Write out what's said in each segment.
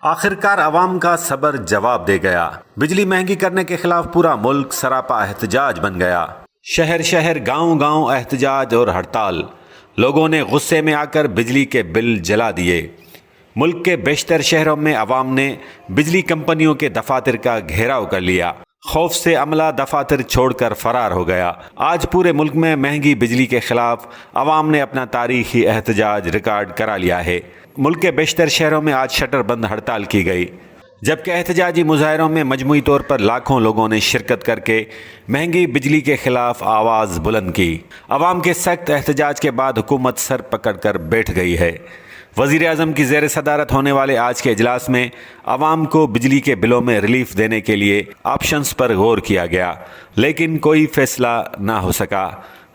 آخرکار عوام کا صبر جواب دے گیا۔ بجلی مہنگی کرنے کے خلاف پورا ملک سراپا احتجاج بن گیا۔ شہر شہر گاؤں گاؤں احتجاج اور ہڑتال۔ لوگوں نے غصے میں آ کر بجلی کے بل جلا دیے۔ ملک کے بیشتر شہروں میں عوام نے بجلی کمپنیوں کے دفاتر کا گھیراؤ کر لیا۔ خوف سے عملہ دفاتر چھوڑ کر فرار ہو گیا۔ آج پورے ملک میں مہنگی بجلی کے خلاف عوام نے اپنا تاریخی احتجاج ریکارڈ کرا لیا ہے۔ ملک کے بیشتر شہروں میں آج شٹر بند ہڑتال کی گئی، جبکہ احتجاجی مظاہروں میں مجموعی طور پر لاکھوں لوگوں نے شرکت کر کے مہنگی بجلی کے خلاف آواز بلند کی۔ عوام کے سخت احتجاج کے بعد حکومت سر پکڑ کر بیٹھ گئی ہے۔ وزیر اعظم کی زیر صدارت ہونے والے آج کے اجلاس میں عوام کو بجلی کے بلوں میں ریلیف دینے کے لیے آپشنز پر غور کیا گیا، لیکن کوئی فیصلہ نہ ہو سکا۔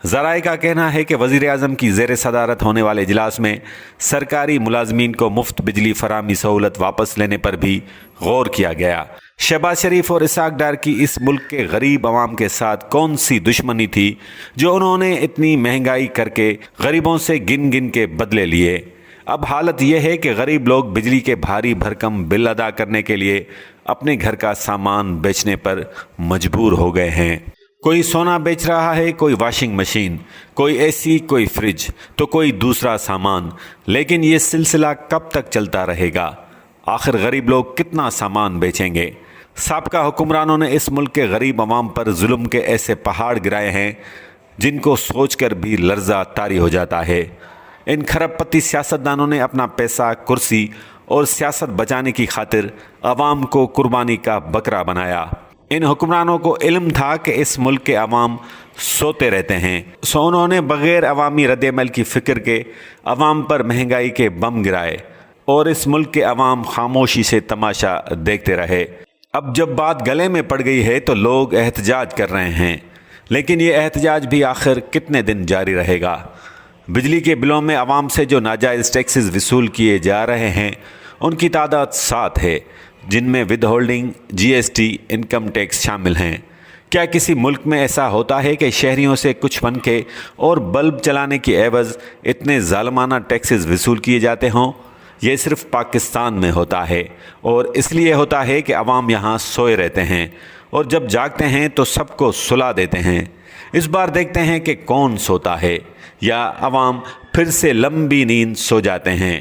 ذرائع کا کہنا ہے کہ وزیر اعظم کی زیر صدارت ہونے والے اجلاس میں سرکاری ملازمین کو مفت بجلی فراہمی سہولت واپس لینے پر بھی غور کیا گیا۔ شہباز شریف اور اسحاق ڈار کی اس ملک کے غریب عوام کے ساتھ کون سی دشمنی تھی جو انہوں نے اتنی مہنگائی کر کے غریبوں سے گن گن کے بدلے لیے؟ اب حالت یہ ہے کہ غریب لوگ بجلی کے بھاری بھرکم بل ادا کرنے کے لیے اپنے گھر کا سامان بیچنے پر مجبور ہو گئے ہیں۔ کوئی سونا بیچ رہا ہے، کوئی واشنگ مشین، کوئی اے سی، کوئی فریج، تو کوئی دوسرا سامان۔ لیکن یہ سلسلہ کب تک چلتا رہے گا؟ آخر غریب لوگ کتنا سامان بیچیں گے؟ سابقہ حکمرانوں نے اس ملک کے غریب عوام پر ظلم کے ایسے پہاڑ گرائے ہیں جن کو سوچ کر بھی لرزہ طاری ہو جاتا ہے۔ ان کھرب پتی سیاستدانوں نے اپنا پیسہ، کرسی اور سیاست بچانے کی خاطر عوام کو قربانی کا بکرا بنایا۔ ان حکمرانوں کو علم تھا کہ اس ملک کے عوام سوتے رہتے ہیں، سو انہوں نے بغیر عوامی رد عمل کی فکر کے عوام پر مہنگائی کے بم گرائے اور اس ملک کے عوام خاموشی سے تماشا دیکھتے رہے۔ اب جب بات گلے میں پڑ گئی ہے تو لوگ احتجاج کر رہے ہیں، لیکن یہ احتجاج بھی آخر کتنے دن جاری رہے گا؟ بجلی کے بلوں میں عوام سے جو ناجائز ٹیکسز وصول کیے جا رہے ہیں ان کی تعداد 7 ہے، جن میں withholding, G S T, income tax شامل ہیں۔ کیا کسی ملک میں ایسا ہوتا ہے کہ شہریوں سے کچھ پنکھے اور بلب چلانے کی عوض اتنے ظالمانہ ٹیکسز وصول کیے جاتے ہوں؟ یہ صرف پاکستان میں ہوتا ہے، اور اس لیے ہوتا ہے کہ عوام یہاں سوئے رہتے ہیں اور جب جاگتے ہیں تو سب کو سلا دیتے ہیں۔ اس بار دیکھتے ہیں کہ کون سوتا ہے، یا عوام پھر سے لمبی نیند سو جاتے ہیں۔